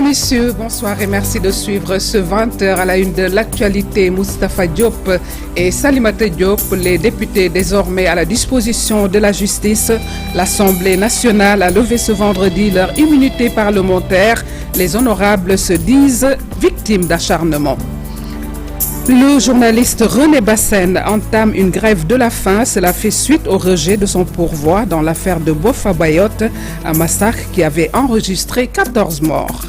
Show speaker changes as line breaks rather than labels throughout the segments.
messieurs, bonsoir et merci de suivre ce 20h à la une de l'actualité. Moustapha Diop et Salimata Diop, les députés désormais à la disposition de la justice. L'Assemblée nationale a levé ce vendredi leur immunité parlementaire. Les honorables se disent victimes d'acharnement. Le journaliste René Bassène entame une grève de la faim. Cela fait suite au rejet de son pourvoi dans l'affaire de Boffa Bayotte, un massacre qui avait enregistré 14 morts.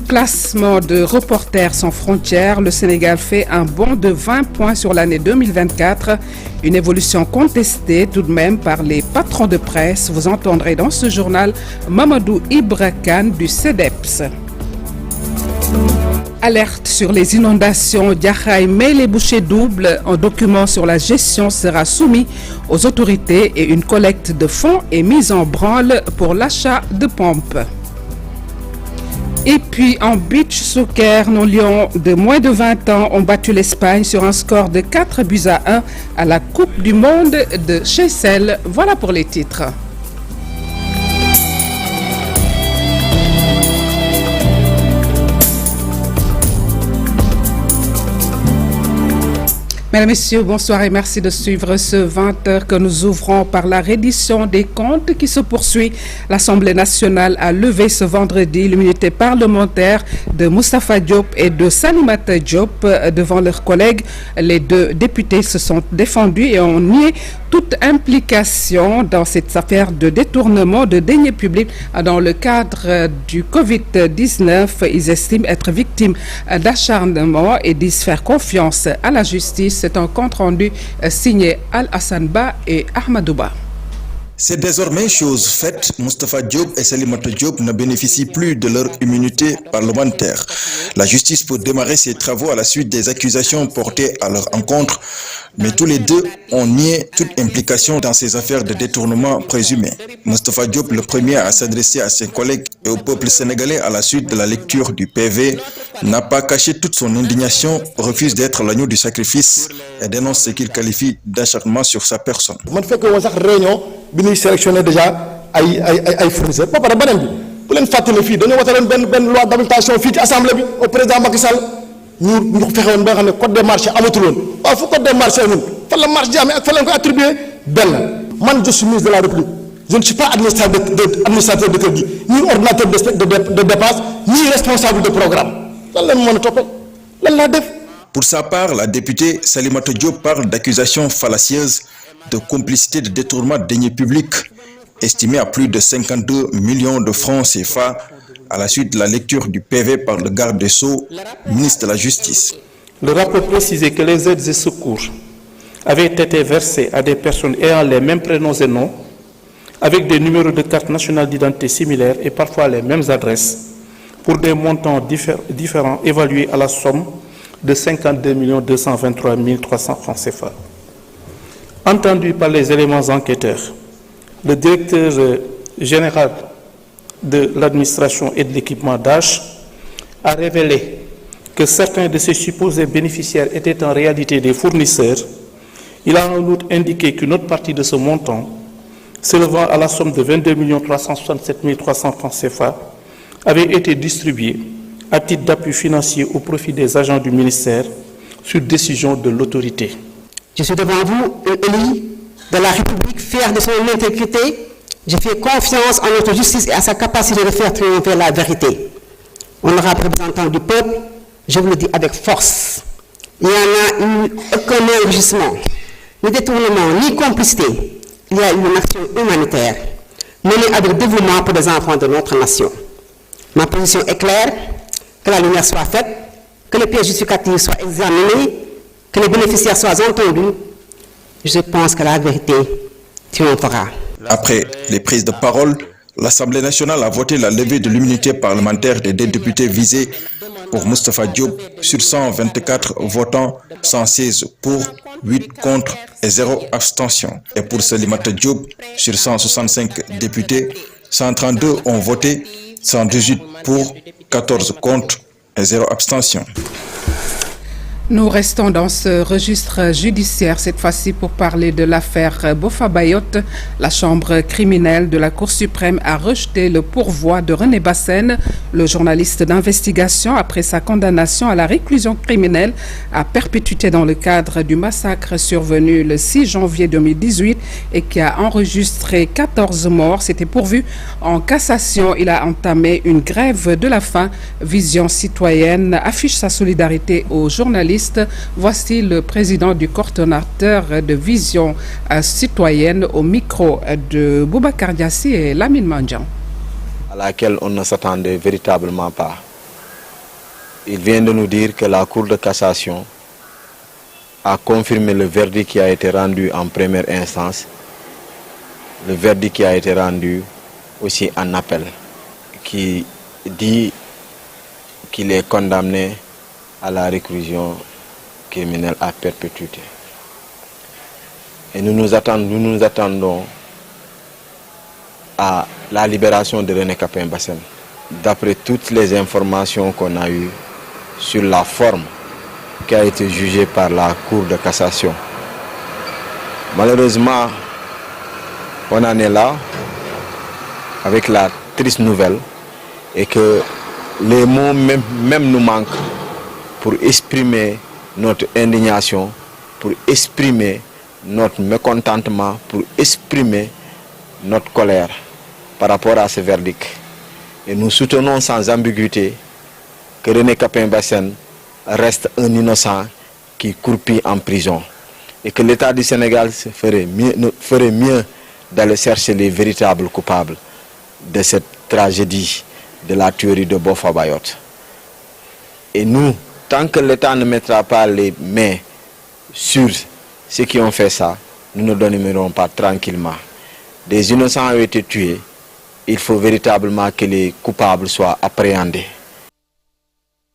Classement de Reporters sans frontières, le Sénégal fait un bond de 20 points sur l'année 2024. Une évolution contestée tout de même par les patrons de presse. Vous entendrez dans ce journal Mamadou Ibra Kane du CEDEPS. Alerte sur les inondations, Diakhaye met les bouchées doubles. Un document sur la gestion sera soumis aux autorités et une collecte de fonds est mise en branle pour l'achat de pompes. Et puis en beach soccer, nos Lions de moins de 20 ans ont battu l'Espagne sur un score de 4-1 à la Coupe du Monde de Chessel. Voilà pour les titres. Mesdames, Messieurs, bonsoir et merci de suivre ce 20h que nous ouvrons par la reddition des comptes qui se poursuit. L'Assemblée nationale a levé ce vendredi l'immunité parlementaire de Moustapha Diop et de Salimata Diop devant leurs collègues. Les deux députés se sont défendus et ont nié toute implication dans cette affaire de détournement de deniers publics dans le cadre du Covid-19. Ils estiment être victimes d'acharnement et disent faire confiance à la justice. C'est un compte-rendu signé Al-Hassan Ba et Ahmadouba.
C'est désormais chose faite. Moustapha Diop et Salimata Diop ne bénéficient plus de leur immunité parlementaire. La justice peut démarrer ses travaux à la suite des accusations portées à leur encontre, mais tous les deux ont nié toute implication dans ces affaires de détournement présumé. Moustapha Diop, le premier à s'adresser à ses collègues et au peuple sénégalais à la suite de la lecture du PV, n'a pas caché toute son indignation, refuse d'être l'agneau du sacrifice et dénonce ce qu'il qualifie d'acharnement sur sa personne.
bi ñuy sélectionné déjà ay fournisseurs ba pare beneen bi bu leen fàttali fii dañoo wote leen benn loi d'habilitation fii ci assemblée bi au président Macky Sall ñu fexe woon ba nga xam ne code des marchés amatul woon waaw fu code des marchés amul fan la marché di amee ak fan lañ ko attribué benn man je suis ministre de la République je ne suis pas administrateur de kër gi ni ordinateur de dépense ni responsable de programme lan lañ mën a toppal lan laa def.
Pour sa part, la députée Salimata Diop parle d'accusations fallacieuses de complicité de détournement de deniers publics estimé à plus de 52 millions de francs CFA à la suite de la lecture du PV par le garde des Sceaux, ministre de la Justice.
Le rapport précisait que les aides et secours avaient été versés à des personnes ayant les mêmes prénoms et noms, avec des numéros de carte nationale d'identité similaires et parfois les mêmes adresses, pour des montants différents évalués à la somme de 52 223 300 francs CFA. Entendu par les éléments enquêteurs, le directeur général de l'administration et de l'équipement d'âge a révélé que certains de ces supposés bénéficiaires étaient en réalité des fournisseurs. Il a en outre indiqué qu'une autre partie de ce montant, s'élevant à la somme de 22 367 300 francs CFA, avait été distribuée à titre d'appui financier au profit des agents du ministère sur décision de l'autorité.
Je suis devant vous, un élu de la République, fier de son intégrité. Je fais confiance en notre justice et à sa capacité de faire triompher la vérité. Honorable représentant du peuple, je vous le dis avec force. Il n'y en a eu aucun enrichissement, ni détournement, ni complicité. Il y a eu une action humanitaire menée avec dévouement pour les enfants de notre nation. Ma position est claire, que la lumière soit faite, que les pièces justificatives soient examinées, que les bénéficiaires soient entendus. Je pense que la vérité triomphera.
Après les prises de parole, l'Assemblée nationale a voté la levée de l'immunité parlementaire des deux députés visés. Pour Moustapha Diop, sur 124 votants, 116 pour, 8 contre et 0 abstention. Et pour Salimata Diop, sur 165 députés, 132 ont voté, 118 pour, 14 contre et 0 abstention.
Nous restons dans ce registre judiciaire, cette fois-ci pour parler de l'affaire Boffa-Bayotte. La chambre criminelle de la Cour suprême a rejeté le pourvoi de René Bassène, le journaliste d'investigation, après sa condamnation à la réclusion criminelle à perpétuité dans le cadre du massacre survenu le 6 janvier 2018 et qui a enregistré 14 morts. C'était pourvu en cassation. Il a entamé une grève de la faim. Vision citoyenne affiche sa solidarité aux journalistes. Voici le président du coordonnateur de Vision citoyenne au micro de Boubacar Diassi et Lamine Mandian.
À laquelle on ne s'attendait véritablement pas. Il vient de nous dire que la Cour de cassation a confirmé le verdict qui a été rendu en première instance, le verdict qui a été rendu aussi en appel, qui dit qu'il est condamné à la réclusion criminelle à perpétuité. Et nous nous attendons à la libération de René Capain Bassène. D'après toutes les informations qu'on a eues sur la forme qui a été jugée par la Cour de cassation. Malheureusement, on en est là avec la triste nouvelle et que les mots même nous manquent pour exprimer notre indignation, pour exprimer notre mécontentement, pour exprimer notre colère par rapport à ce verdict. Et nous soutenons sans ambiguïté que René Capain Bassène reste un innocent qui croupit en prison. Et que l'État du Sénégal ferait mieux d'aller chercher les véritables coupables de cette tragédie de la tuerie de Boffa-Bayotte. Et nous, tant que l'État ne mettra pas les mains sur ceux qui ont fait ça, nous ne dormirons pas tranquillement. Des innocents ont été tués. Il faut véritablement que les coupables soient appréhendés.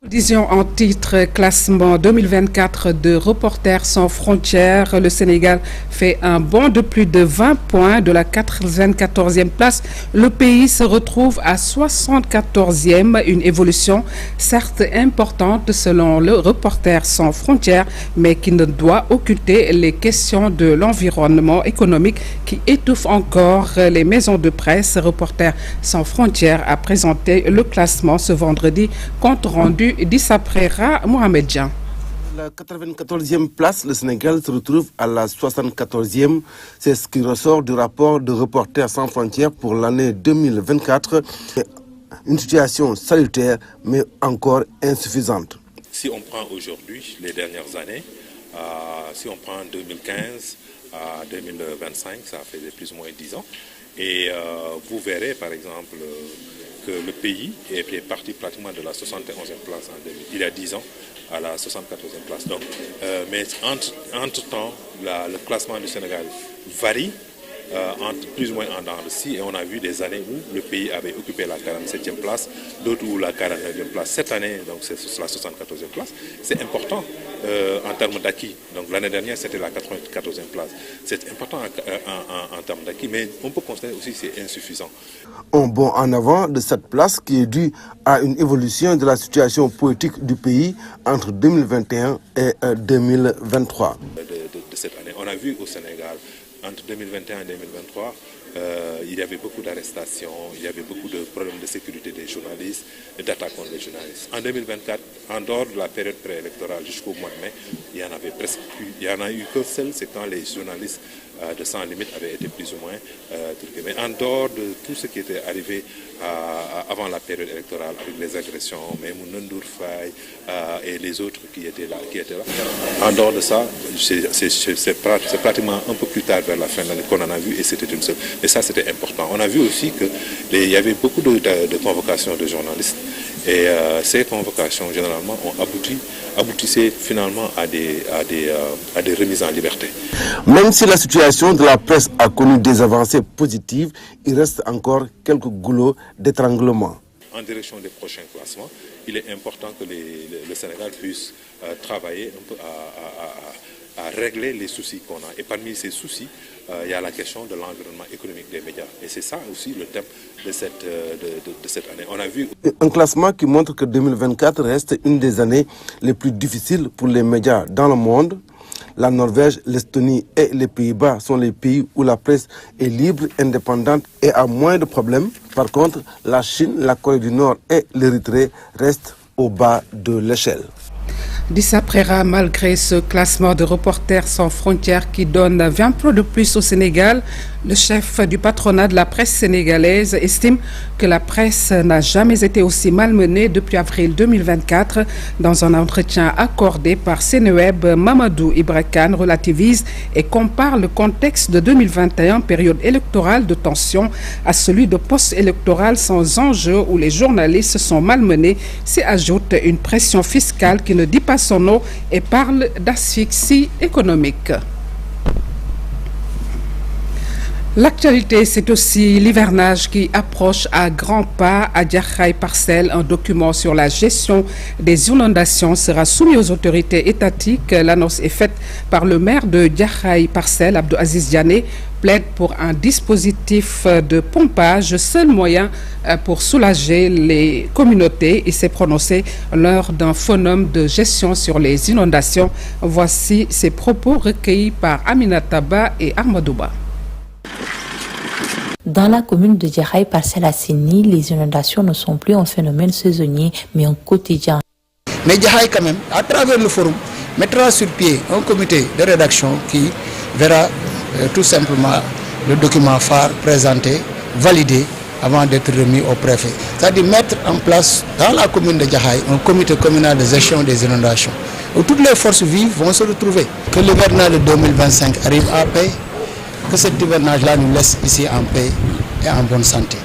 Disions en titre, classement 2024 de Reporters sans frontières. Le Sénégal fait un bond de plus de 20 points de la 94e place. Le pays se retrouve à 74e, une évolution certes importante selon le Reporters sans frontières, mais qui ne doit occulter les questions de l'environnement économique qui étouffent encore les maisons de presse. Reporters sans frontières a présenté le classement ce vendredi, compte rendu d'Issa Prera Mohamed Dian.
La 94e place, le Sénégal se retrouve à la 74e. C'est ce qui ressort du rapport de Reporters sans frontières pour l'année 2024. Une situation salutaire, mais encore insuffisante.
Si on prend aujourd'hui les dernières années, si on prend 2015 à 2025, ça fait plus ou moins 10 ans. Et vous verrez par exemple que le pays est parti pratiquement de la 71e place il y a 10 ans à la 74e place. Donc, mais entre-temps, le classement du Sénégal varie entre plus ou moins en dents de scie, et on a vu des années où le pays avait occupé la 47e place, d'autres où la 49e place. Cette année, donc c'est la 74e place. C'est important en termes d'acquis. Donc l'année dernière, c'était la 94e place. C'est important en termes d'acquis, mais on peut constater aussi que c'est insuffisant.
Un bond en avant de cette place qui est dû à une évolution de la situation politique du pays entre 2021 et 2023.
De cette année, on a vu au Sénégal, entre 2021 et 2023, il y avait beaucoup d'arrestations, il y avait beaucoup de problèmes de sécurité des journalistes et d'attaques contre les journalistes. En 2024, en dehors de la période préélectorale jusqu'au mois de mai, il y en avait presque plus. Il n'y en a eu que seul, c'est quand les journalistes de Sans Limite avaient été plus ou moins truqués. Mais en dehors de tout ce qui était arrivé avant la période électorale, avec les agressions, Maïmouna Ndour Faye et les autres qui étaient là. En dehors de ça, c'est pratiquement un peu plus tard vers la fin de l'année qu'on en a vu, et c'était une seule. Et ça, c'était important. On a vu aussi qu'il y avait beaucoup de convocations de journalistes, et ces convocations, généralement, aboutissaient finalement à des remises en liberté.
Même si la situation de la presse a connu des avancées positives, il reste encore quelques goulots d'étranglement.
En direction des prochains classements, il est important que le Sénégal puisse travailler un peu à régler les soucis qu'on a. Et parmi ces soucis, il y a la question de l'environnement économique des médias. Et c'est ça aussi le thème de cette année. On a vu
un classement qui montre que 2024 reste une des années les plus difficiles pour les médias dans le monde. La Norvège, l'Estonie et les Pays-Bas sont les pays où la presse est libre, indépendante et a moins de problèmes. Par contre, la Chine, la Corée du Nord et l'Érythrée restent au bas de l'échelle.
Dissa Prera, malgré ce classement de Reporters sans frontières qui donne 20 points de plus au Sénégal, le chef du patronat de la presse sénégalaise estime que la presse n'a jamais été aussi malmenée depuis avril 2024. Dans un entretien accordé par Seneweb, Mamadou Ibra Kane relativise et compare le contexte de 2021, période électorale de tension, à celui de post-électoral sans enjeu où les journalistes sont malmenés. S'y ajoute une pression fiscale qui ne dit pas son nom et parle d'asphyxie économique. L'actualité, c'est aussi l'hivernage qui approche à grands pas à Diakhaye Parcelles. Un document sur la gestion des inondations sera soumis aux autorités étatiques. L'annonce est faite par le maire de Diakhaye Parcelles, Abdou Aziz Diané, plaide pour un dispositif de pompage, seul moyen pour soulager les communautés. Il s'est prononcé lors d'un forum de gestion sur les inondations. Voici ses propos recueillis par Aminata Ba et Armadouba.
Dans la commune de Diakhaye Parcelles Assainies, les inondations ne sont plus un phénomène saisonnier, mais un quotidien.
Mais Diakhaye, quand même, à travers le forum, mettra sur pied un comité de rédaction qui verra tout simplement le document phare présenté, validé, avant d'être remis au préfet. C'est-à-dire mettre en place dans la commune de Diakhaye un comité communal de gestion des inondations, où toutes les forces vives vont se retrouver. Que l'hivernage de 2025 arrive à paix, que cet hivernage-là nous laisse ici en paix et en bonne santé.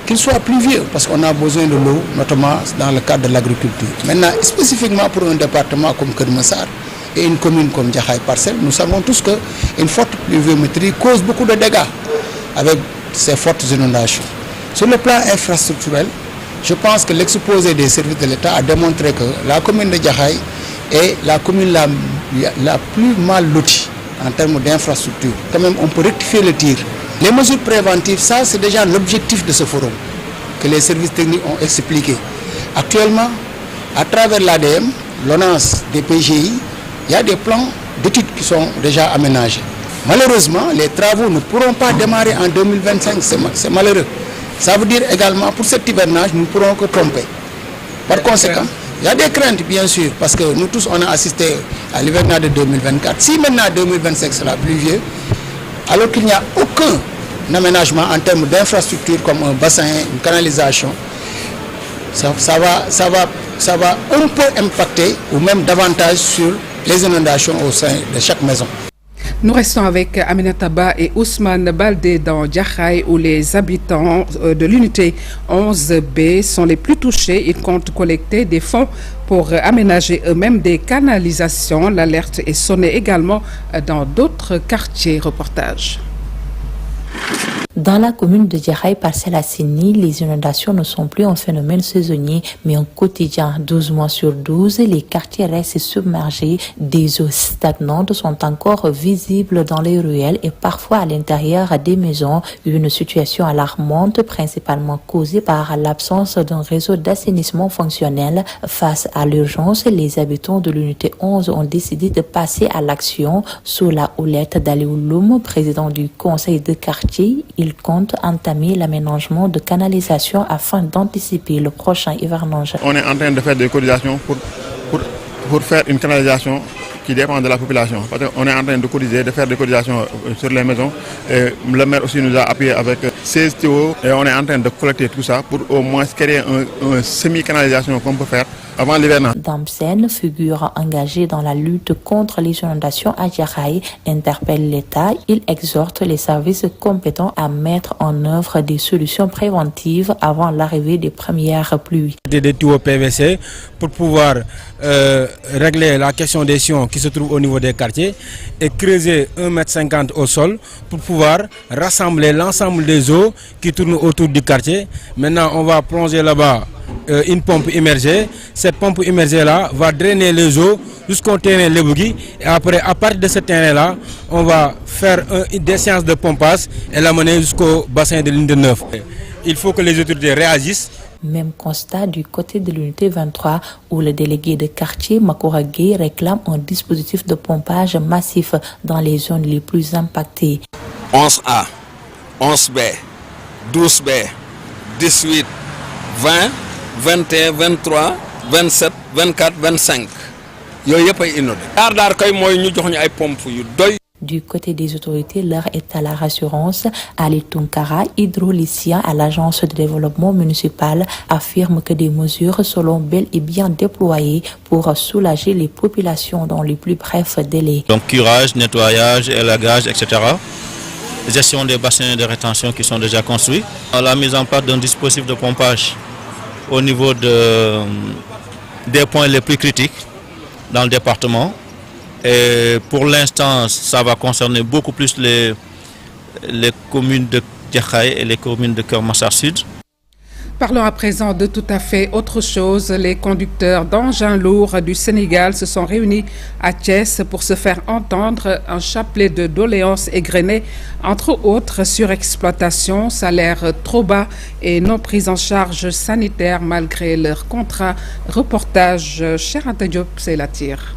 Qu'il soit pluvieux, parce qu'on a besoin de l'eau, notamment dans le cadre de l'agriculture. Maintenant, spécifiquement pour un département comme Kermessar et une commune comme Diakhaye Parcelles, nous savons tous qu'une forte pluviométrie cause beaucoup de dégâts avec ces fortes inondations. Sur le plan infrastructurel, je pense que l'exposé des services de l'État a démontré que la commune de Diakhaye est la commune la plus mal lotie en termes d'infrastructure. Quand même, on peut rectifier le tir. Les mesures préventives, ça c'est déjà l'objectif de ce forum que les services techniques ont expliqué. Actuellement, à travers l'ADM, l'ONAS des PGI, il y a des plans d'études qui sont déjà aménagés. Malheureusement, les travaux ne pourront pas démarrer en 2025, c'est malheureux. Ça veut dire également, pour cet hivernage, nous ne pourrons que tromper. Par conséquent, il y a des craintes, bien sûr, parce que nous tous, on a assisté à l'hivernage de 2024. Si maintenant 2025 sera pluvieux, alors qu'il n'y a aucun aménagement en termes d'infrastructure comme un bassin, une canalisation, ça va un peu impacter ou même davantage sur les inondations au sein de chaque maison.
Nous restons avec Aminata Ba et Ousmane Baldé dans Diakhaye où les habitants de l'unité 11B sont les plus touchés. Ils comptent collecter des fonds pour aménager eux-mêmes des canalisations. L'alerte est sonnée également dans d'autres quartiers. Reportage.
Dans la commune de Diakhaye Parcelles Assainies, les inondations ne sont plus un phénomène saisonnier, mais un quotidien. 12 mois sur 12, les quartiers restent submergés. Des eaux stagnantes sont encore visibles dans les ruelles et parfois à l'intérieur des maisons. Une situation alarmante, principalement causée par l'absence d'un réseau d'assainissement fonctionnel. Face à l'urgence, les habitants de l'unité 11 ont décidé de passer à l'action. Sous la houlette d'Aliou Loum, président du conseil de quartier, il compte entamer l'aménagement de canalisation afin d'anticiper le prochain hivernage.
On est en train de faire des cotisations pour faire une canalisation qui dépend de la population. Parce qu'on est en train de cotiser, de faire des cotisations sur les maisons. Et le maire aussi nous a appuyé avec 16 tuyaux et on est en train de collecter tout ça pour au moins créer une semi-canalisation qu'on peut faire avant l'hivernage.
Damsen, figure engagée dans la lutte contre les inondations à Diakhaye, interpelle l'État. Il exhorte les services compétents à mettre en œuvre des solutions préventives avant l'arrivée des premières pluies.
Des tuyaux PVC pour pouvoir régler la question des sillons qui se trouvent au niveau des quartiers et creuser 1,50 m au sol pour pouvoir rassembler l'ensemble des eaux qui tournent autour du quartier. Maintenant, on va plonger là-bas une pompe immergée. Cette cette pompe immergée-là va drainer les eaux jusqu'au terrain Lebougui. Et après, à partir de ce terrain-là, on va faire des séances de pompage et l'amener jusqu'au bassin de l'unité 9. Il faut que les autorités réagissent.
Même constat du côté de l'unité 23 où le délégué de quartier Makora Gueye réclame un dispositif de pompage massif dans les zones les plus impactées.
11A, 11B, 12B, 18, 20, 21, 23, 27, 24, 25.
Du côté des autorités, l'heure est à la rassurance. Ali Tunkara, hydraulicien à l'agence de développement municipal, affirme que des mesures seront bel et bien déployées pour soulager les populations dans les plus brefs délais.
Donc curage, nettoyage, élagage, etc. Gestion des bassins de rétention qui sont déjà construits. La mise en place d'un dispositif de pompage au niveau des points les plus critiques dans le département. Et pour l'instant, ça va concerner beaucoup plus les communes de Djahaï et les communes de Keur Massar Sud.
Parlons à présent de tout à fait autre chose. Les conducteurs d'engins lourds du Sénégal se sont réunis à Thiès pour se faire entendre un chapelet de doléances égrenées, entre autres surexploitation, salaire trop bas et non prise en charge sanitaire malgré leur contrat. Reportage Cheranta Diop, c'est la tire.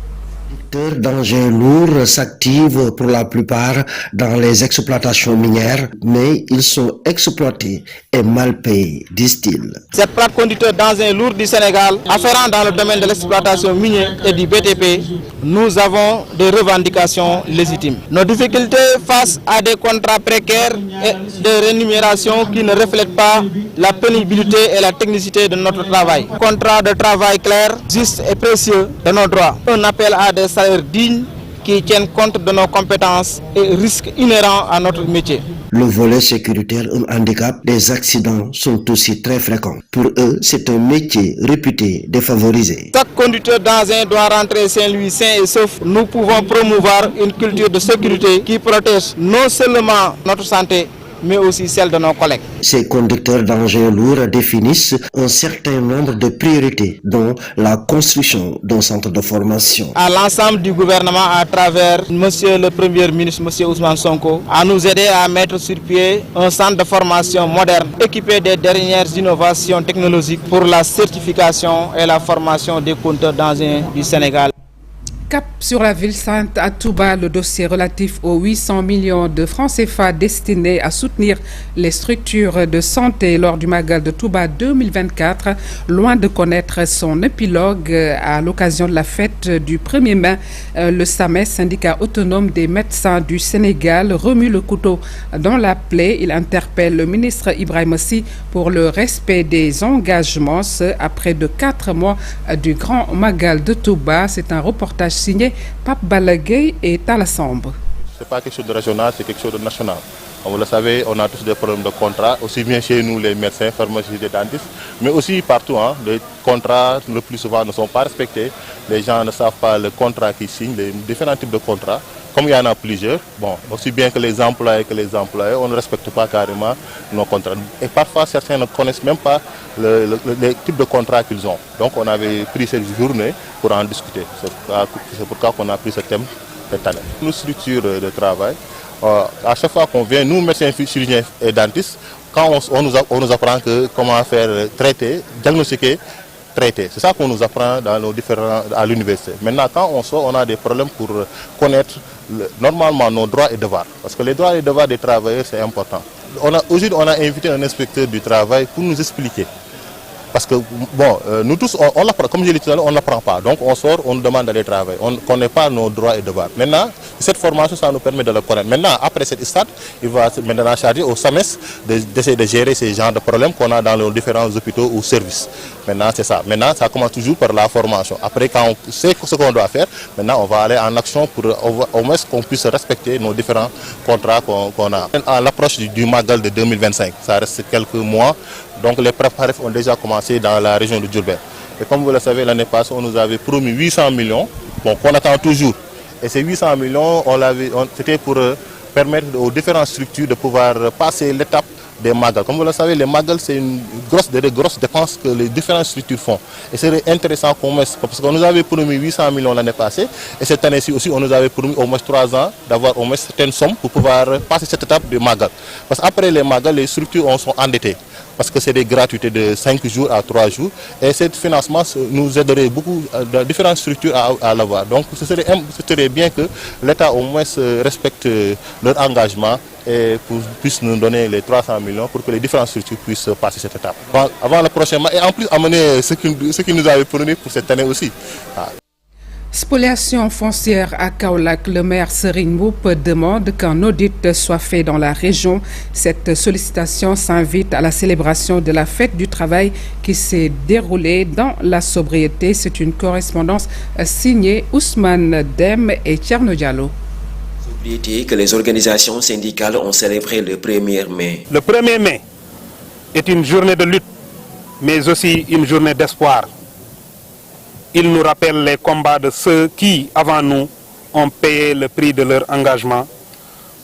D'engins lourds s'activent pour la plupart dans les exploitations minières, mais ils sont exploités et mal payés, disent-ils.
Cette plaque conducteur d'engins lourds du Sénégal, afférent dans le domaine de l'exploitation minière et du BTP, nous avons des revendications légitimes. Nos difficultés face à des contrats précaires et de rémunération qui ne reflètent pas la pénibilité et la technicité de notre travail. Contrat de travail clair, juste et précieux de nos droits. Un appel à des salaires dignes qui tiennent compte de nos compétences et risques inhérents à notre métier.
Le volet sécuritaire, un handicap, les accidents sont aussi très fréquents. Pour eux, c'est un métier réputé défavorisé.
Chaque conducteur d'engin doit rentrer Saint-Louis sain et sauf. Nous pouvons promouvoir une culture de sécurité qui protège non seulement notre santé, mais aussi celle de nos collègues.
Ces conducteurs d'engins lourds définissent un certain nombre de priorités, dont la construction d'un centre de formation.
À l'ensemble du gouvernement, à travers Monsieur le Premier ministre, Monsieur Ousmane Sonko, à nous aider à mettre sur pied un centre de formation moderne, équipé des dernières innovations technologiques pour la certification et la formation des conducteurs d'engins du Sénégal.
Cap sur la ville sainte à Touba, le dossier relatif aux 800 millions de francs CFA destinés à soutenir les structures de santé lors du Magal de Touba 2024, loin de connaître son épilogue à l'occasion de la fête du 1er mai. Le SAMES, syndicat autonome des médecins du Sénégal, remue le couteau dans la plaie. Il interpelle le ministre Ibrahima Sy pour le respect des engagements après de 4 mois du Grand Magal de Touba. C'est un reportage signé Pape Balagay et Talassambe.
Ce n'est pas quelque chose de régional, c'est quelque chose de national. Comme vous le savez, on a tous des problèmes de contrat, aussi bien chez nous les médecins, pharmaciens et dentistes, mais aussi partout. Les contrats, le plus souvent, ne sont pas respectés. Les gens ne savent pas le contrat qu'ils signent, les différents types de contrats. Comme il y en a plusieurs, aussi bien que les employés on ne respecte pas carrément nos contrats. Et parfois, certains ne connaissent même pas les types de contrats qu'ils ont. Donc on avait pris cette journée pour en discuter. C'est pourquoi on a pris ce thème cette année. Nos structures de travail, à chaque fois qu'on vient, nous, médecins, chirurgiens et dentistes, quand on nous apprend comment faire traiter, diagnostiquer, traiter. C'est ça qu'on nous apprend dans nos à l'université. Maintenant, quand on sort, on a des problèmes pour connaître normalement nos droits et devoirs. Parce que les droits et devoirs des travailleurs, c'est important. Aujourd'hui, on a invité un inspecteur du travail pour nous expliquer. Parce que, nous tous, on l'apprend, comme je l'ai dit tout à l'heure, on n'apprend pas. Donc on sort, on nous demande d'aller travailler. On ne connaît pas nos droits et devoirs. Maintenant, cette formation, ça nous permet de le connaître. Maintenant, après cette stade, il va maintenant charger au SAMES d'essayer de gérer ces genres de problèmes qu'on a dans nos différents hôpitaux ou services. Maintenant, c'est ça. Maintenant, ça commence toujours par la formation. Après, quand on sait ce qu'on doit faire, maintenant, on va aller en action pour au moins qu'on puisse respecter nos différents contrats qu'on a. À l'approche du Magal de 2025, ça reste quelques mois. Donc les préparatifs ont déjà commencé dans la région de Diourbel. Et comme vous le savez, l'année passée, on nous avait promis 800 millions, qu'on attend toujours. Et ces 800 millions, c'était pour permettre aux différentes structures de pouvoir passer l'étape
des magal. Comme vous le savez, les magal, c'est des grosses dépenses que les différentes structures font. Et c'est intéressant qu'on mette, parce qu'on nous avait promis 800 millions l'année passée, et cette année-ci aussi, on nous avait promis au moins 3 ans d'avoir au moins certaines sommes pour pouvoir passer cette étape de magal. Parce qu'après les magal, les structures sont endettées. Parce que c'est des gratuités de 5 jours à 3 jours. Et ce financement nous aiderait beaucoup dans différentes structures à l'avoir. Donc ce serait bien que l'État au moins respecte leur engagement et puisse nous donner les 300 millions pour que les différentes structures puissent passer cette étape. Avant le prochain mois, et en plus amener ce qui nous avait promis pour cette année aussi.
Spoliation foncière à Kaolack, le maire Serigne Mboup demande qu'un audit soit fait dans la région. Cette sollicitation s'invite à la célébration de la fête du travail qui s'est déroulée dans la sobriété. C'est une correspondance signée Ousmane Dem et Thierno Diallo.
Sobriété que les organisations syndicales ont célébré le 1er mai.
Le 1er mai est une journée de lutte, mais aussi une journée d'espoir. Il nous rappelle les combats de ceux qui, avant nous, ont payé le prix de leur engagement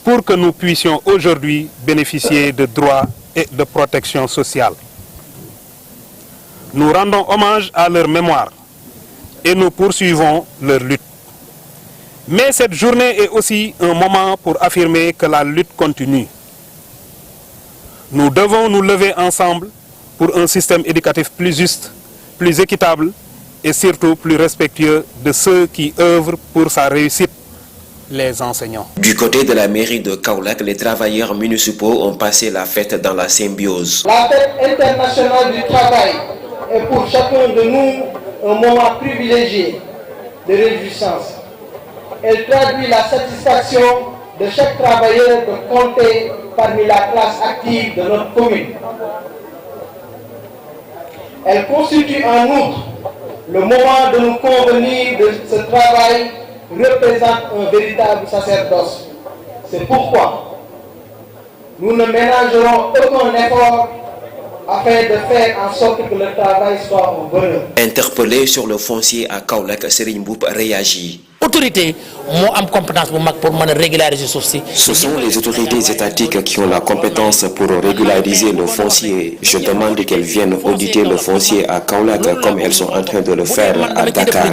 pour que nous puissions aujourd'hui bénéficier de droits et de protection sociale. Nous rendons hommage à leur mémoire et nous poursuivons leur lutte. Mais cette journée est aussi un moment pour affirmer que la lutte continue. Nous devons nous lever ensemble pour un système éducatif plus juste, plus équitable et surtout plus respectueux de ceux qui œuvrent pour sa réussite, les enseignants.
Du côté de la mairie de Kaolack, les travailleurs municipaux ont passé la fête dans la symbiose.
La fête internationale du travail est pour chacun de nous un moment privilégié de réjouissance. Elle traduit la satisfaction de chaque travailleur de compter parmi la classe active de notre commune. Elle constitue en outre le moment de nous convenir de ce travail représente un véritable sacerdoce. C'est pourquoi nous ne ménagerons aucun effort afin de faire en sorte que le travail soit un bonheur.
Interpellé sur le foncier à Kaolack, Serigne Mboup réagit.
Autorité, moi, am compétence pour régulariser ceci.
Ce sont les autorités étatiques qui ont la compétence pour régulariser le foncier. Je demande qu'elles viennent auditer le foncier à Kaolack comme elles sont en train de le faire à Dakar.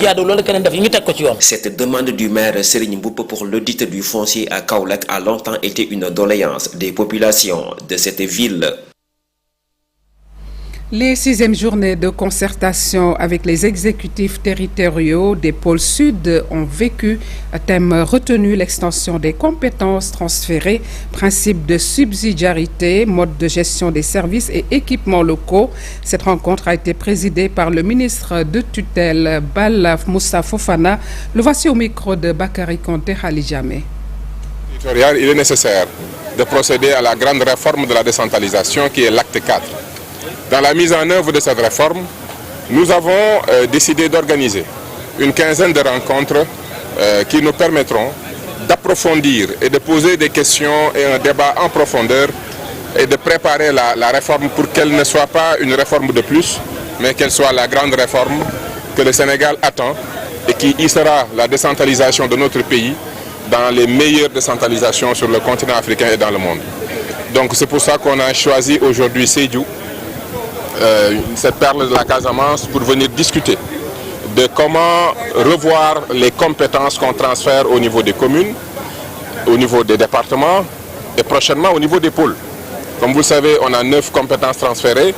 Cette demande du maire Serigne Mboup pour l'audit du foncier à Kaolack a longtemps été une doléance des populations de cette ville.
Les 6e journées de concertation avec les exécutifs territoriaux des pôles sud ont vécu. Thème retenu, l'extension des compétences transférées, principe de subsidiarité, mode de gestion des services et équipements locaux. Cette rencontre a été présidée par le ministre de tutelle Bala Moussa Fofana. Le voici au micro de Bakary Konté Halijame.
Il est nécessaire de procéder à la grande réforme de la décentralisation qui est l'acte 4. Dans la mise en œuvre de cette réforme, nous avons décidé d'organiser une quinzaine de rencontres qui nous permettront d'approfondir et de poser des questions et un débat en profondeur et de préparer la réforme pour qu'elle ne soit pas une réforme de plus, mais qu'elle soit la grande réforme que le Sénégal attend et qui hissera la décentralisation de notre pays dans les meilleures décentralisations sur le continent africain et dans le monde. Donc c'est pour ça qu'on a choisi aujourd'hui Sédhiou, cette perle de la Casamance, pour venir discuter de comment revoir les compétences qu'on transfère au niveau des communes, au niveau des départements et prochainement au niveau des pôles. Comme vous le savez, on a 9 compétences transférées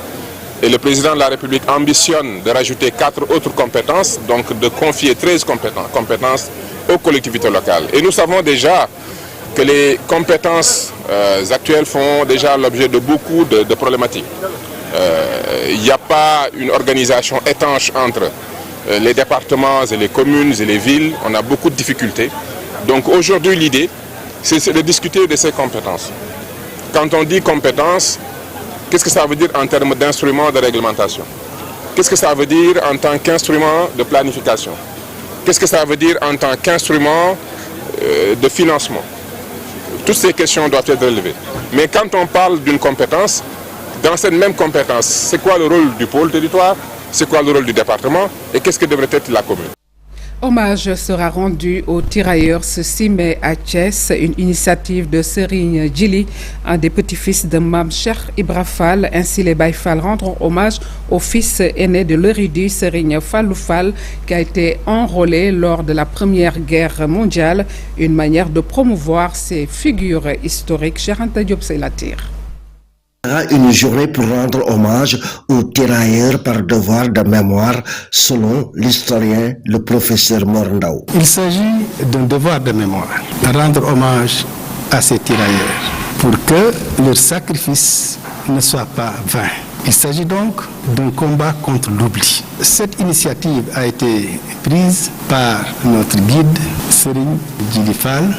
et le président de la République ambitionne de rajouter 4 autres compétences, donc de confier 13 compétences aux collectivités locales. Et nous savons déjà que les compétences actuelles font déjà l'objet de beaucoup de problématiques. Il n'y a pas une organisation étanche entre les départements et les communes et les villes. On a beaucoup de difficultés. Donc aujourd'hui, l'idée, c'est de discuter de ces compétences. Quand on dit compétences, qu'est-ce que ça veut dire en termes d'instruments de réglementation? Qu'est-ce que ça veut dire en tant qu'instrument de planification? Qu'est-ce que ça veut dire en tant qu'instrument de financement? Toutes ces questions doivent être relevées. Mais quand on parle d'une compétence, dans cette même compétence, c'est quoi le rôle du pôle territoire? C'est quoi le rôle du département? Et qu'est-ce que devrait être la commune?
Hommage sera rendu aux tirailleurs ce 6 mai à Thiès, une initiative de Serigne Djili, un des petits-fils de Mame Cheikh Ibra Fall. Ainsi, les Baye Fall rendront hommage au fils aîné de l'érudit Serigne Fallou Fall, qui a été enrôlé lors de la Première Guerre mondiale, une manière de promouvoir ces figures historiques. Cheikh Anta Diop Seylatir.
Une journée pour rendre hommage aux tirailleurs par devoir de mémoire, selon l'historien, le professeur Mor Ndao.
Il s'agit d'un devoir de mémoire, de rendre hommage à ces tirailleurs pour que leur sacrifice ne soit pas vain. Il s'agit donc d'un combat contre l'oubli. Cette initiative a été prise par notre guide, Serigne Djili Fall,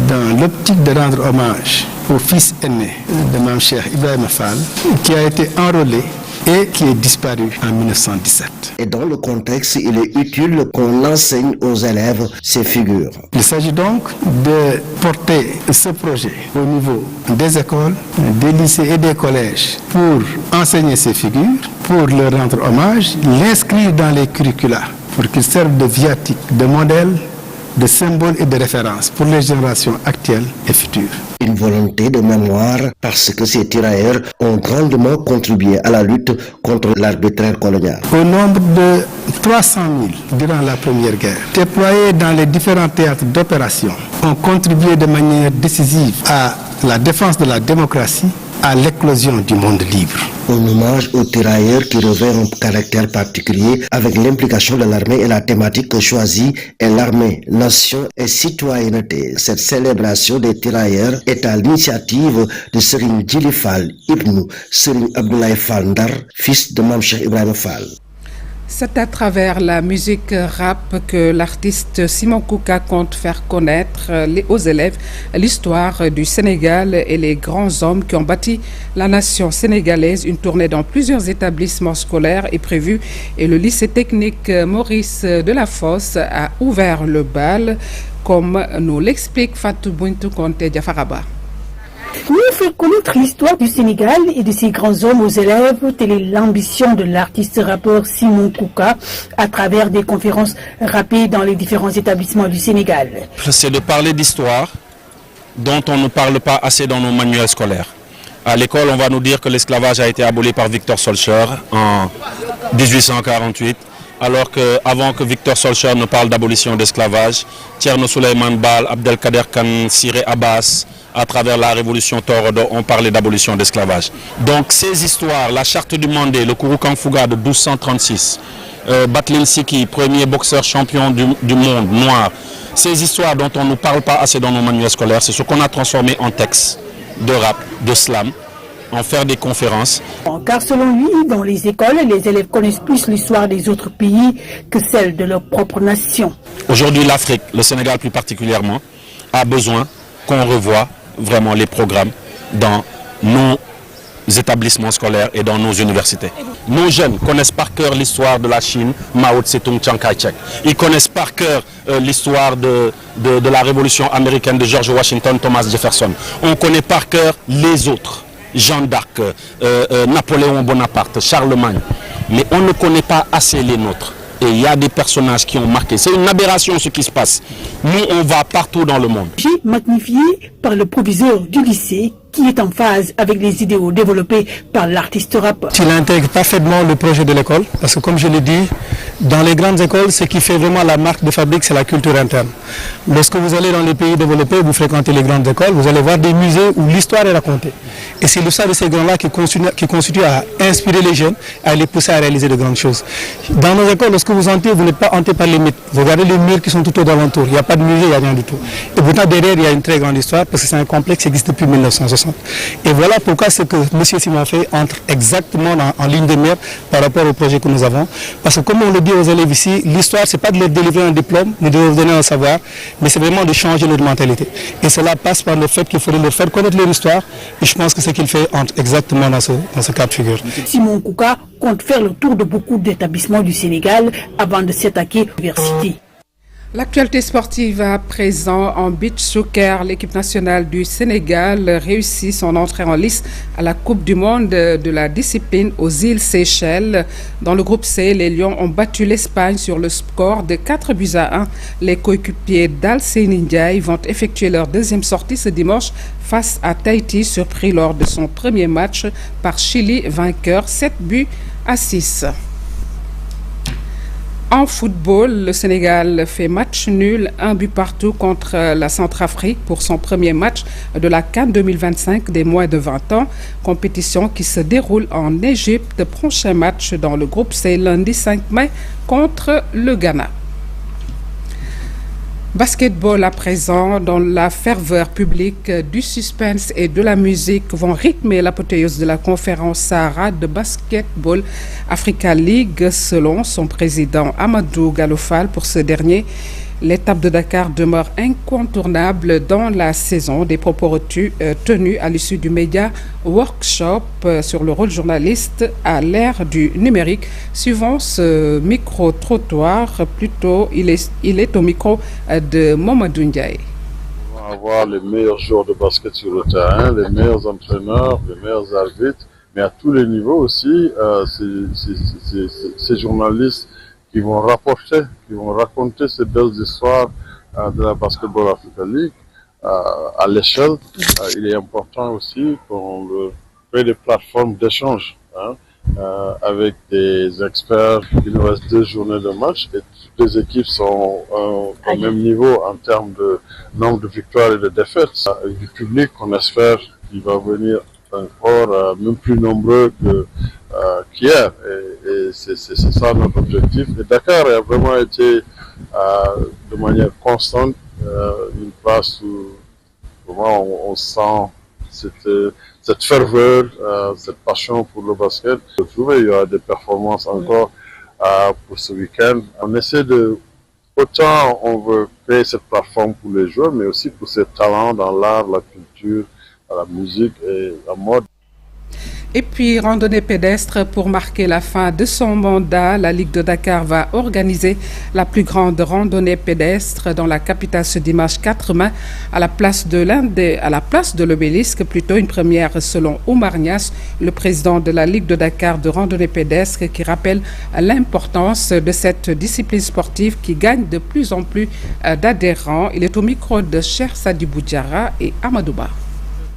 dans l'optique de rendre hommage au fils aîné de Mame Cheikh Ibrahima Fall, qui a été enrôlé et qui est disparu en 1917.
Et dans le contexte, il est utile qu'on enseigne aux élèves ces figures.
Il s'agit donc de porter ce projet au niveau des écoles, des lycées et des collèges pour enseigner ces figures, pour leur rendre hommage, l'inscrire dans les curricula pour qu'ils servent de viatique, de modèle, de symbole et de référence pour les générations actuelles et futures.
Une volonté de mémoire parce que ces tirailleurs ont grandement contribué à la lutte contre l'arbitraire colonial.
Au nombre de 300 000 durant la Première Guerre, déployés dans les différents théâtres d'opération, ont contribué de manière décisive à la défense de la démocratie, à l'éclosion du monde libre.
Un hommage aux tirailleurs qui revêt un caractère particulier avec l'implication de l'armée et la thématique choisie est l'armée, nation et citoyenneté. Cette célébration des tirailleurs est à l'initiative de Serigne Djili Fall Ibn Serigne Abdoulaye Fall Ndar, fils de Mame Cheikh Ibrahima Fall.
C'est à travers la musique rap que l'artiste Simon Kouka compte faire connaître aux élèves l'histoire du Sénégal et les grands hommes qui ont bâti la nation sénégalaise. Une tournée dans plusieurs établissements scolaires est prévue et le lycée technique Maurice Delafosse a ouvert le bal, comme nous l'explique Fatou Bountou Konte Diafaraba.
Mieux faire connaître l'histoire du Sénégal et de ses grands hommes aux élèves, telle est l'ambition de l'artiste rappeur Simon Kouka à travers des conférences rappées dans les différents établissements du Sénégal.
C'est de parler d'histoire dont on ne parle pas assez dans nos manuels scolaires. À l'école, on va nous dire que l'esclavage a été aboli par Victor Schœlcher en 1848. Alors qu'avant que Victor Schœlcher ne parle d'abolition d'esclavage, Thierno Souleymane Baal, Abdelkader Khan, Siré Abbas, à travers la révolution Torodo, ont parlé d'abolition d'esclavage. Donc ces histoires, la charte du Mandé, le Kouroukan Fouga de 1236, Batlil Siki, premier boxeur champion du monde noir, ces histoires dont on ne parle pas assez dans nos manuels scolaires, c'est ce qu'on a transformé en texte de rap, de slam, en faire des conférences.
Car selon lui, dans les écoles, les élèves connaissent plus l'histoire des autres pays que celle de leur propre nation.
Aujourd'hui, l'Afrique, le Sénégal plus particulièrement, a besoin qu'on revoie vraiment les programmes dans nos établissements scolaires et dans nos universités. Nos jeunes connaissent par cœur l'histoire de la Chine, Mao Tse-tung, Chiang Kai-shek. Ils connaissent par cœur l'histoire de la révolution américaine de George Washington, Thomas Jefferson. On connaît par cœur les autres. Jeanne d'Arc, Napoléon Bonaparte, Charlemagne. Mais on ne connaît pas assez les nôtres. Et il y a des personnages qui ont marqué. C'est une aberration ce qui se passe. Nous, on va partout dans le monde.
J'ai magnifié par le proviseur du lycée qui est en phase avec les idéaux développés par l'artiste rappeur.
Il intègre parfaitement le projet de l'école, parce que comme je l'ai dit, dans les grandes écoles, ce qui fait vraiment la marque de fabrique, c'est la culture interne. Lorsque vous allez dans les pays développés, vous fréquentez les grandes écoles, vous allez voir des musées où l'histoire est racontée. Et c'est l'histoire de ces grands-là qui constitue à inspirer les jeunes, à les pousser à réaliser de grandes choses. Dans nos écoles, lorsque vous entrez, vous n'êtes pas hanté par les mythes. Vous regardez les murs qui sont tout autour d'alentour. Il n'y a pas de musée, il n'y a rien du tout. Et pourtant, derrière, il y a une très grande histoire, parce que c'est un complexe qui existe depuis 1960. Et voilà pourquoi ce que M. Simon fait entre exactement en ligne de mire par rapport au projet que nous avons. Parce que comme on le dit aux élèves ici, l'histoire, ce n'est pas de leur délivrer un diplôme, ni de leur donner un savoir, mais c'est vraiment de changer leur mentalité. Et cela passe par le fait qu'il faudrait leur faire connaître leur histoire. Et je pense que ce qu'il fait entre exactement dans ce cas de figure.
Simon Kouka compte faire le tour de beaucoup d'établissements du Sénégal avant de s'attaquer à l'université.
L'actualité sportive à présent en beach soccer. L'équipe nationale du Sénégal réussit son entrée en lice à la Coupe du monde de la discipline aux îles Seychelles. Dans le groupe C, les Lions ont battu l'Espagne sur le score de 4-1. Les coéquipiers d'Alseni Ndiaye vont effectuer leur deuxième sortie ce dimanche face à Tahiti, surpris lors de son premier match par Chili, vainqueur 7-6. En football, le Sénégal fait match nul, 1 but partout contre la Centrafrique pour son premier match de la CAN 2025 des moins de 20 ans. Compétition qui se déroule en Égypte. Prochain match dans le groupe C lundi 5 mai contre le Ghana. Basketball à présent, dans la ferveur publique, du suspense et de la musique vont rythmer l'apothéose de la conférence Sahara de Basketball Africa League selon son président Amadou Galofal. Pour ce dernier, l'étape de Dakar demeure incontournable dans la saison. Des propos tenus à l'issue du Media Workshop sur le rôle journaliste à l'ère du numérique. Suivant ce micro-trottoir, plutôt, il est au micro de Mamadou Ndiaye.
On va avoir les meilleurs joueurs de basket sur le terrain, les meilleurs entraîneurs, les meilleurs arbitres, mais à tous les niveaux aussi, ces journalistes qui vont rapporter, qui vont raconter ces belles histoires de la Basketball Africa League à l'échelle. Il est important aussi qu'on crée des plateformes d'échange avec des experts. Il nous reste 2 journées de match et toutes les équipes sont au même niveau en termes de nombre de victoires et de défaites. Avec du public, on espère qu'il va venir encore même plus nombreux qu'hier. Et c'est ça notre objectif. Et Dakar a vraiment été de manière constante une place où vraiment on sent cette ferveur, cette passion pour le basket. Je trouve qu'il y aura des performances encore pour ce week-end. On essaie autant on veut créer cette plateforme pour les joueurs, mais aussi pour ces talents dans l'art, la culture, la musique et la mode.
Et puis, randonnée pédestre pour marquer la fin de son mandat. La Ligue de Dakar va organiser la plus grande randonnée pédestre dans la capitale ce dimanche 4 mai à la place de l'obélisque, plutôt une première selon Oumar Niass, le président de la Ligue de Dakar de randonnée pédestre, qui rappelle l'importance de cette discipline sportive qui gagne de plus en plus d'adhérents. Il est au micro de Cheikh Sadibou Diarra et Amadouba.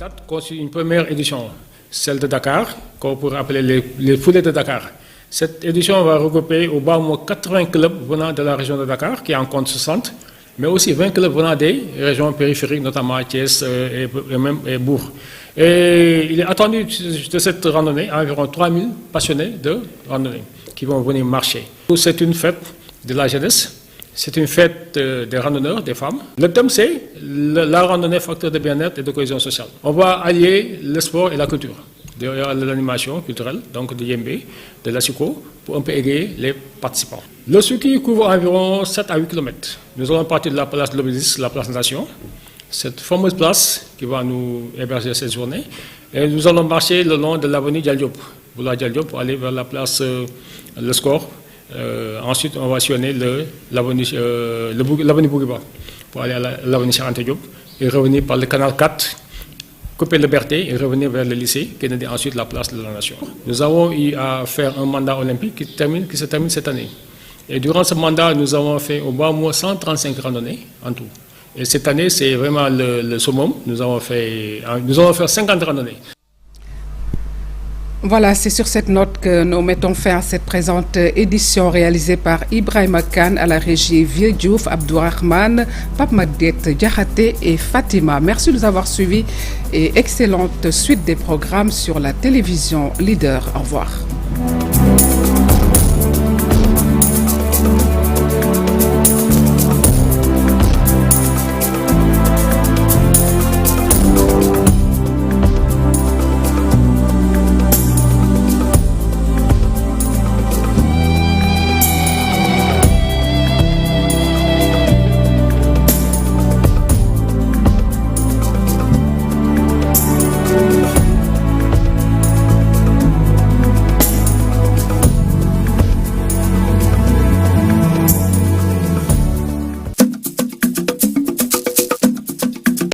Date conçue une première édition, celle de Dakar, qu'on pourrait appeler les foulées de Dakar. Cette édition va regrouper au bas mot 80 clubs venant de la région de Dakar, qui en compte 60, mais aussi 20 clubs venant des régions périphériques, notamment Thiès et Bourg. Et il est attendu de cette randonnée environ 3000 passionnés de randonnée qui vont venir marcher. C'est une fête de la jeunesse. C'est une fête des randonneurs, des femmes. Le thème, c'est la randonnée, facteur de bien-être et de cohésion sociale. On va allier le sport et la culture. Il y aura de l'animation culturelle, donc de Yembé, de l'Asiko, pour un peu égayer les participants. Le circuit couvre environ 7 à 8 km. Nous allons partir de la place de l'Obélisque, la place Nation, cette fameuse place qui va nous héberger cette journée. Et nous allons marcher le long de l'avenue Dialdiop, pour aller vers la place Le Score. Ensuite, on va sillonner l'avenue Bourguiba pour aller à l'avenue Charente Diop et revenir par le canal 4, couper Liberté et revenir vers le lycée Kennedy, ensuite la place de la Nation. Nous avons eu à faire un mandat olympique qui se termine cette année. Et durant ce mandat, nous avons fait au bas mot 135 randonnées en tout. Et cette année, c'est vraiment le summum. Nous allons faire 50 randonnées.
Voilà, c'est sur cette note que nous mettons fin à cette présente édition réalisée par Ibrahima Khan à la régie Vieux Diouf, Abdourahmane, Pape Magdet, Diakhaté et Fatima. Merci de nous avoir suivis et excellente suite des programmes sur la télévision Leader. Au revoir.